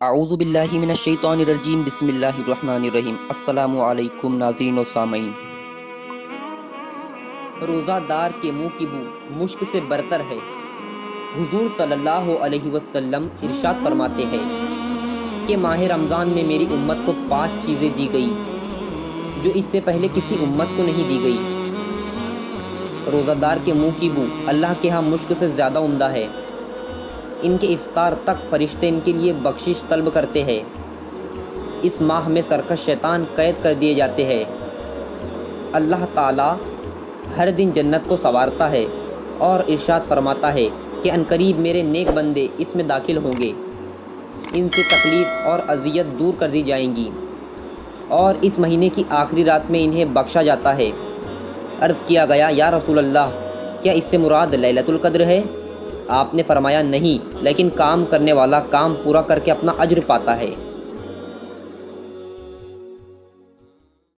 اعوذ باللہ من الشیطان الرجیم، بسم اللہ الرحمن الرحیم۔ السلام علیکم ناظرین و سامعین۔ روزہ دار کے منہ کی بو مشک سے برتر ہے۔ حضور صلی اللہ علیہ وسلم ارشاد فرماتے ہیں کہ ماہ رمضان میں میری امت کو 5 چیزیں دی گئی جو اس سے پہلے کسی امت کو نہیں دی گئی۔ روزہ دار کے منہ کی بو اللہ کے ہاں مشک سے زیادہ عمدہ ہے۔ ان کے افطار تک فرشتے ان کے لیے بخشش طلب کرتے ہیں۔ اس ماہ میں سرکش شیطان قید کر دیے جاتے ہیں۔ اللہ تعالیٰ ہر دن جنت کو سنوارتا ہے اور ارشاد فرماتا ہے کہ عنقریب میرے نیک بندے اس میں داخل ہوں گے، ان سے تکلیف اور اذیت دور کر دی جائیں گی، اور اس مہینے کی آخری رات میں انہیں بخشا جاتا ہے۔ عرض کیا گیا، یا رسول اللہ، کیا اس سے مراد لیلۃ القدر ہے؟ آپ نے فرمایا، نہیں، لیکن کام کرنے والا کام پورا کر کے اپنا اجر پاتا ہے۔